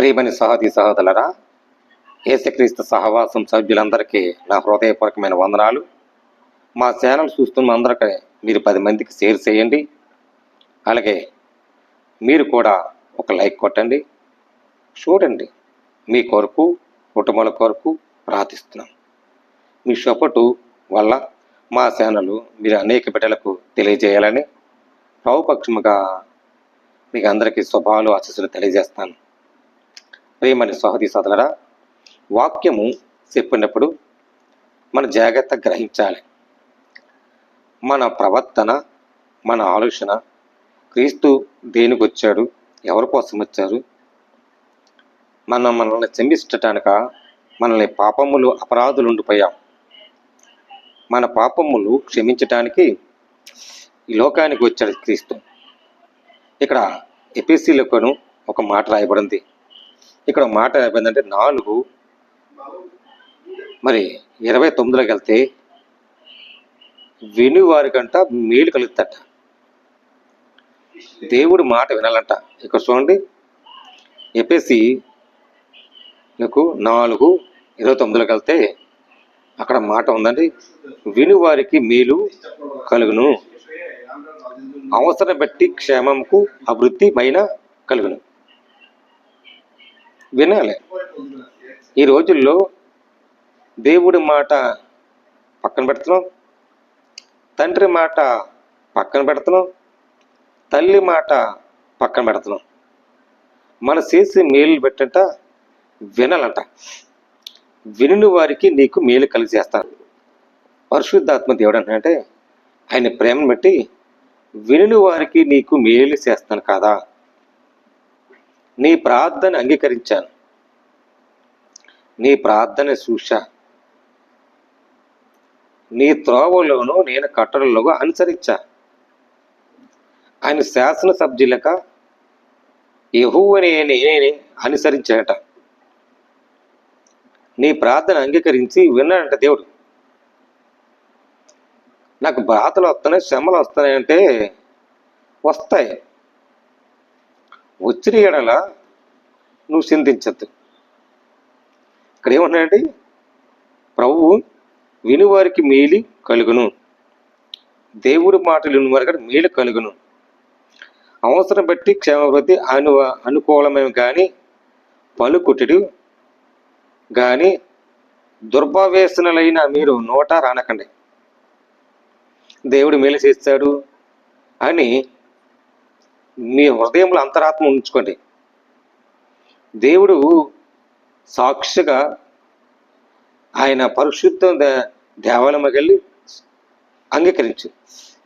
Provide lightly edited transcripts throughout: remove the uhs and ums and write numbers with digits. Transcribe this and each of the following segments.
ప్రియమని సహోదరులరా, యేసుక్రీస్తు సహవాసం సభ్యులందరికీ నా హృదయపూర్వకమైన వందనాలు. మా ఛానల్ చూస్తున్న అందరికీ మీరు 10 మందికి షేర్ చేయండి. అలాగే మీరు కూడా ఒక లైక్ కొట్టండి. చూడండి, మీ కొరకు, కుటుంబాల కొరకు ప్రార్థిస్తున్నాం. మీ సపోర్టు వల్ల మా ఛానల్ మీరు అనేక బిడ్డలకు తెలియజేయాలని ప్రభుపక్షముగా మీకు అందరికీ శుభాలు, ఆశీస్సులు తెలియజేస్తాను. ప్రియమని సహోదరులరా, వాక్యము చెప్పినప్పుడు మన జాగ్రత్త గ్రహించాలి. మన ప్రవర్తన, మన ఆలోచన, క్రీస్తు దేనికి వచ్చాడు, ఎవరి కోసం వచ్చారు, మనల్ని క్షమించటానిక, మనల్ని పాపములు అపరాధులు ఉండిపోయాం. మన పాపములు క్షమించటానికి ఈ లోకానికి వచ్చాడు క్రీస్తు. ఇక్కడ ఎఫెసీయులకు ఒక మాట రాయబడింది. ఇక్కడ మాట ఏమైందంటే 4:29లోకి వెళ్తే వినివారికంట మేలు కలుగుతట. దేవుడి మాట వినాలంట. ఇక్కడ చూడండి, ఎఫెసీయులకు 4:29లోకి వెళ్తే అక్కడ మాట ఉందండి, వినివారికి మేలు కలుగును, అవసరం బట్టి క్షేమంకు అభివృద్ధిమైన కలుగును. వినాలి. ఈ రోజుల్లో దేవుడి మాట పక్కన పెడుతున్నాం, తండ్రి మాట పక్కన పెడుతున్నాం, తల్లి మాట పక్కన పెడుతున్నాం. మన చేసి మేలు పెట్టంట వినాలంట. విని వారికి నీకు మేలు కలిగి చేస్తాను. పరిశుద్ధాత్మ దేవుడు అంటే ఆయన ప్రేమను బట్టి విని వారికి నీకు మేలు చేస్తాను కదా. నీ ప్రార్థన అంగీకరించాను, నీ ప్రార్థన చూశా, నీ త్రోవలోనూ నేను కట్టడలో అనుసరించా. ఆయన శాసన సభ్యులక యెహోవానే నేనే అనుసరించాట. నీ ప్రార్థన అంగీకరించి విన్నాడంట దేవుడు. నాకు బాధలు వస్తున్నాయి, శ్రమలు వస్తున్నాయంటే వస్తాయి. వచ్చిన ఎడల నువ్వు చింతించద్దు. ఇక్కడ ఏమన్నాడండి, ప్రభువు వినివారికి మేలు కలుగును, దేవుడి మాటలు వినివారికి మేలు కలుగును, అవసరం బట్టి క్షేమవృద్ధి అనుకూలమేమి కానీ పలుకుటుడు కానీ దుర్భావేశనులైన మీరు నోట రానకండి. దేవుడు మేలు చేస్తాడు అని మీ హృదయంలో అంతరాత్మ ఉంచుకోండి. దేవుడు సాక్షిగా ఆయన పరిశుద్ధ దేవాలయంకి వెళ్ళి అంగీకరించు.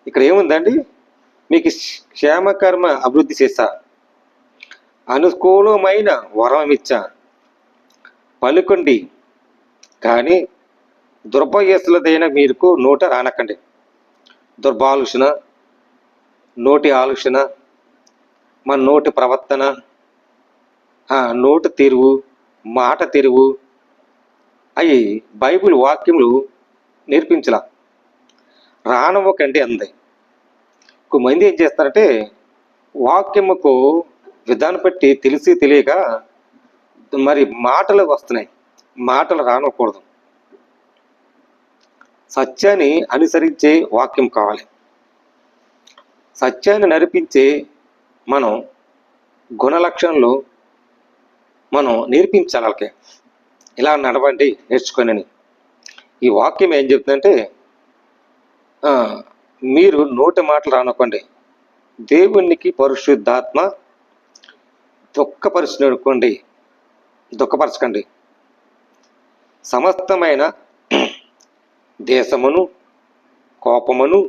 ఇక్కడ ఏముందండి, మీకు క్షేమకర్మ అభివృద్ధి చేశా, అనుకూలమైన వరం ఇచ్చా, పలుకండి కానీ దుర్భాగ్యస్తులదైన మీకు నోట రానకండి. దుర్భాలోచన, నోటి ఆలోచన, మన నోటి ప్రవర్తన, నోటి తెరువు, మాట తెరువు, అవి బైబిల్ వాక్యములు నేర్పించలా. రానవ్వకండి అంది. కొంతమంది ఏం చేస్తారంటే వాక్యముకు విధానం పెట్టి తెలిసి తెలియక మరి మాటలు వస్తున్నాయి. మాటలు రానకూడదు. సత్యాన్ని అనుసరించే వాక్యం కావాలి. సత్యాన్ని నడిపించే మనం గుణలక్షణలు మనం నేర్పించాలి. వాళ్ళకి ఇలా నడవండి, నేర్చుకోనని. ఈ వాక్యం ఏం చెప్తుందంటే మీరు నోటి మాటలు రానకండి, దేవునికి పరిశుద్ధాత్మ దుఃఖపరచకండి. సమస్తమైన దేశమును, కోపమును,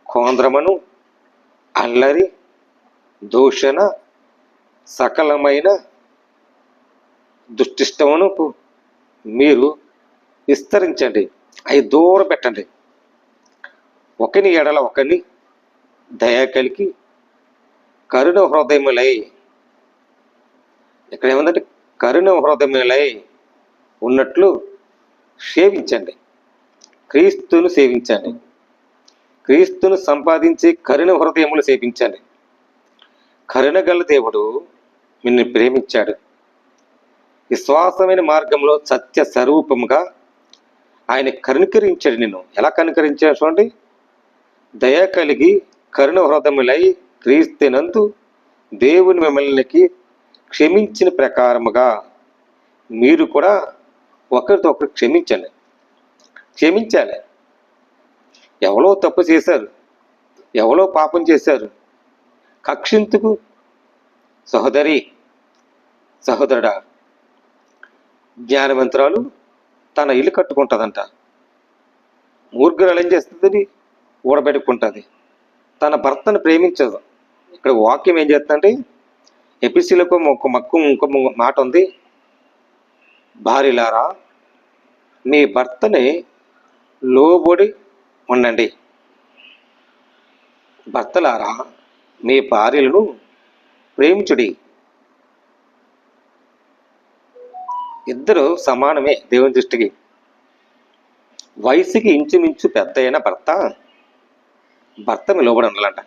కోంద్రమును, అల్లరి, దూషణ, సకలమైన దుష్టిష్టమును మీరు విస్తరించండి, అవి దూరం పెట్టండి. ఒకని ఎడల ఒకని దయ కలిగి కరుణ హృదయములై. ఇక్కడ ఏమందంటే కరుణ హృదయములై ఉన్నట్లు సేవించండి. క్రీస్తును సేవించండి. క్రీస్తును సంపాదించి కరుణ హృదయములు సేవించండి. కరుణ గల దేవుడు నిన్ను ప్రేమించాడు. విశ్వాసమైన మార్గంలో సత్య స్వరూపముగా ఆయన కనికరించాడు. నిన్ను ఎలా కనికరించాడు చూడండి. దయ కలిగి కరుణ హృదయములై క్రీస్తునందు దేవుని మిమ్మల్ని క్షమించిన ప్రకారముగా మీరు కూడా ఒకరితో ఒకరు క్షమించాలి. ఎవరో తప్పు చేశారు, ఎవరో పాపం చేశారు, కక్షింతుకు సహోదరి సహోదరుడా. జ్ఞానవంతురాలు తన ఇల్లు కట్టుకుంటుందంట, మూర్ఖురాలు ఏం చేస్తుంది? ఊడబెట్టుకుంటుంది. తన భర్తను ప్రేమించదు. ఇక్కడ వాక్యం ఏం చేస్తుందంటే, ఎపిసిలకు ఇంకో మాట ఉంది. భార్యలారా మీ భర్తని లోబడి ఉండండి. భర్తలారా మీ భార్యలను ప్రేమించుడి. ఇద్దరు సమానమే దేవుని దృష్టికి. వయసుకి ఇంచుమించు పెద్ద అయిన భర్త లోబడి ఉండాలంట.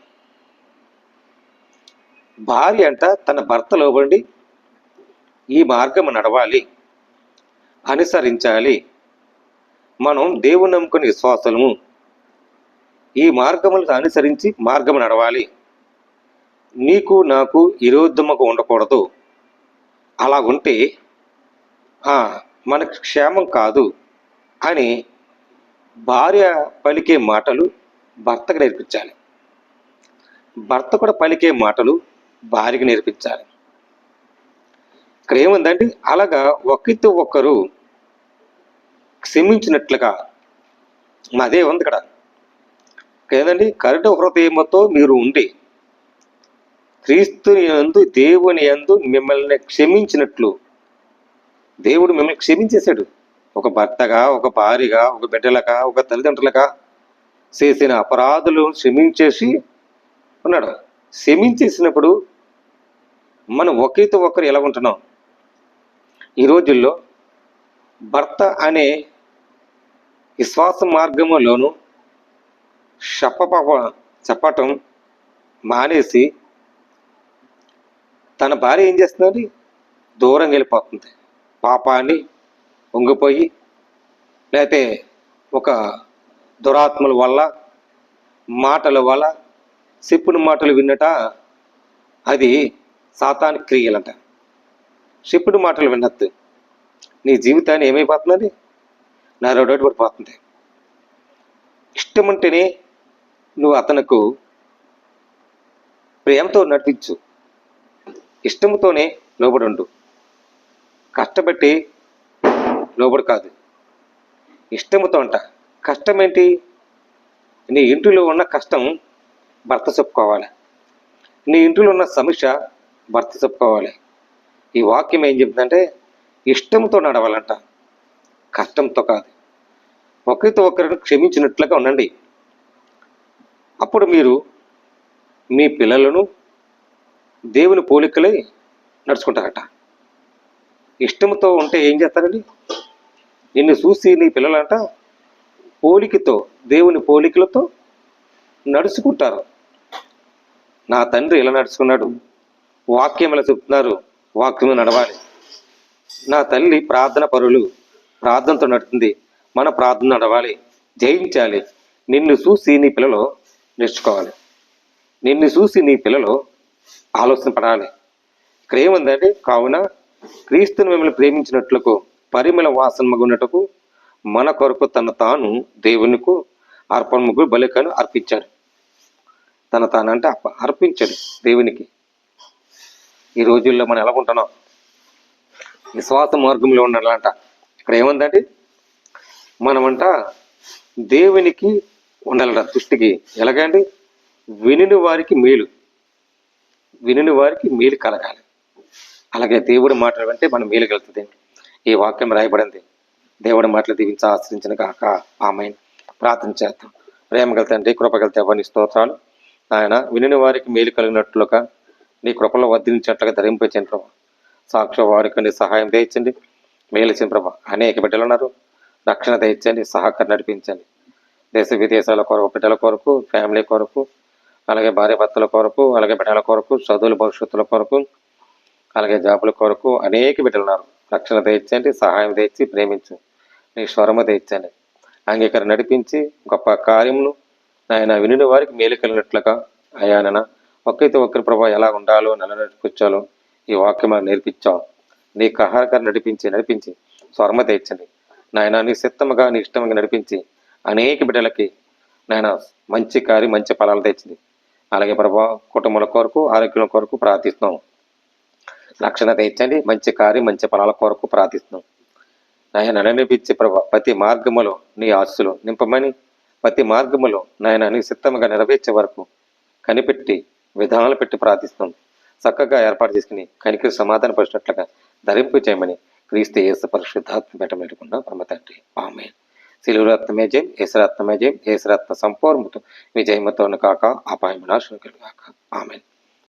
భార్య అంట తన భర్త లోబడి ఈ మార్గం నడవాలి, అనుసరించాలి. మనం దేవుని నమ్ముకునే విశ్వాసము ఈ మార్గములను అనుసరించి మార్గం నడవాలి. నీకు నాకు విరోధముగా ఉండకూడదు. అలాగుంటే మనకు క్షేమం కాదు అని భార్య పలికే మాటలు భర్తకు నేర్పించాలి. భర్త కూడా పలికే మాటలు భార్యకు నేర్పించాలి. ఇక్కడ ఏముందండి, అలాగా ఒకరితో ఒకరు క్షమించినట్లుగా అదే ఉంది ఇక్కడ. ఏదండి, కరుణ హృదయముతో మీరు ఉండి క్రీస్తుని యందు దేవుని యందు మిమ్మల్ని క్షమించినట్లు. దేవుడు మిమ్మల్ని క్షమించేశాడు. ఒక భర్తగా, ఒక భార్యగా, ఒక బిడ్డలగా, ఒక తల్లిదండ్రులుగా చేసిన అపరాధులు క్షమించేసి ఉన్నాడు. క్షమించేసినప్పుడు మనం ఒకరితో ఒకరు ఎలా ఉంటున్నాం? ఈ రోజుల్లో భర్త అనే విశ్వాస మార్గములోను చెప్పటం మానేసి తన భార్య ఏం చేస్తుందండి? దూరం వెళ్ళిపోతుంది. పాపాన్ని వంగిపోయి, లేకపోతే ఒక దురాత్మల వల్ల, మాటల వల్ల, చెప్పుడు మాటలు విన్నట అది సాతాను క్రియలంట. చెప్పుడు మాటలు విన్నట్టు నీ జీవితాన్ని ఏమైపోతుందండి? నరడోటి పడిపోతుంది. ఇష్టమంటేనే నువ్వు అతనుకు ప్రేమతో నడిపించు, ఇష్టంతోనే లోబడి ఉండు. కష్టపెట్టి లోబడి కాదు, ఇష్టంతో అంట. కష్టం ఏంటి? నీ ఇంటిలో ఉన్న కష్టం భర్త చెప్పుకోవాలి, నీ ఇంటిలో ఉన్న సమస్య భర్త చెప్పుకోవాలి. ఈ వాక్యం ఏం చెప్తుందంటే ఇష్టంతో నడవాలంట, కష్టంతో కాదు. ఒకరితో ఒకరిని క్షమించినట్లుగా ఉండండి. అప్పుడు మీరు మీ పిల్లలను దేవుని పోలికలై నడుచుకుంటారట. ఇష్టంతో ఉంటే ఏం చేస్తారండి? నిన్ను చూసి నీ పిల్లలంట పోలికతో, దేవుని పోలికలతో నడుచుకుంటారు. నా తండ్రి ఇలా నడుచుకున్నాడు, వాక్యం ఇలా చెప్తున్నారు, వాక్యం నడవాలి. నా తల్లి ప్రార్థన పరులు, ప్రార్థనతో నడుతుంది, మన ప్రార్థన నడవాలి, జయించాలి. నిన్ను చూసి నీ పిల్లలు నేర్చుకోవాలి, నిన్ను చూసి నీ పిల్లలు ఆలోచన పడాలి. ఇక్కడ ఏముందంటే, కావున క్రీస్తుని మిమ్మల్ని ప్రేమించినట్లకు పరిమళ వాసనమగున్నటకు మన కొరకు తన తాను దేవునికి అర్పణముగు బలికను అర్పించాడు. తన తానంటే అర్పించాడు దేవునికి. ఈ రోజుల్లో మనం ఎలా ఉంటున్నాం? విశ్వాస మార్గంలో ఉండాలంట. ఇక్కడ ఏముందంటే, మనమంట దేవునికి ఉండాలట దృష్టికి. ఎలాగండి? వినిని వారికి మేలు, వినిని వారికి మేలు కలగాలి. అలాగే దేవుడి మాటలు అంటే మనం మేలు కలుగుతుంది. ఈ వాక్యం రాయబడింది. దేవుడి మాటలు దీవించి ఆశ్రయించిన కాక ఆమెన్. ప్రార్థన చేద్దాం. ప్రేమగల తండ్రి, కృపగల దేవా, నీ స్తోత్రాలు. ఆయన వినిని వారికి మేలు కలిగినట్లుగా నీ కృపలో వర్ధించినట్లుగా ధరింపచేయండి ప్రభా. సాక్షి వారికి నీ సహాయం దయచండి, మేలుచండి ప్రభా. అనేక బిడ్డలు ఉన్నారు, రక్షణ దయచండి, సహకారం నడిపించండి. దేశ విదేశాల కొరకు, బిడ్డల కొరకు, ఫ్యామిలీ కొరకు, అలాగే భార్య భర్తల కొరకు, అలాగే బిడ్డల కొరకు, చదువుల భవిష్యత్తుల కొరకు, అలాగే జాబుల కొరకు అనేక బిడ్డలున్నారు. రక్షణ తెచ్చండి, సహాయం తెచ్చి ప్రేమించు, నీ స్వరము తెచ్చండి, అంగీకారం నడిపించి గొప్ప కార్యములు నాయన విని వారికి మేలు కలిగినట్లుగా అయ్యానన ఒక్కైతే ఒక్కరి ప్రభావ ఎలా ఉండాలో నడిపించాలో ఈ వాక్యం నేర్పించావు. నీ ఆహారకరం నడిపించి స్వరమ తెచ్చండి నాయన, నీ సిద్ధముగా నీ ఇష్టంగా నడిపించి అనేక బిడ్డలకి నాయన మంచి కార్యం మంచి ఫలాలు తెచ్చింది. అలాగే ప్రభావ కుటుంబాల కొరకు ఆరోగ్యం కొరకు ప్రార్థిస్తున్నాం. రక్షణ తెచ్చండి, మంచి కార్యం మంచి ఫలాల కొరకు ప్రార్థిస్తున్నాం. నాయన నడిపించి ప్రభా ప్రతి మార్గములో నీ ఆస్తులు నింపమని, ప్రతి మార్గములో నాయన నీ సిద్ధముగా నెరవేర్చే వరకు కనిపెట్టి విధానాలు పెట్టి ప్రార్థిస్తున్నాం. చక్కగా ఏర్పాటు చేసుకుని కనికి సమాధాన పరిచినట్లుగా ధరింపు చేయమని క్రీస్తు యేసు పరిశుద్ధాత్మ పెట్టమనుకున్న పరమ తండ్రి ఆమేన్. శిలువరత్నమే జయం, యేసురత్నమే జయం, యేసురత్న సంపూర్ణతో విజయమతోను కాక అపాయం నాశనం కలుగాక ఆమేన్.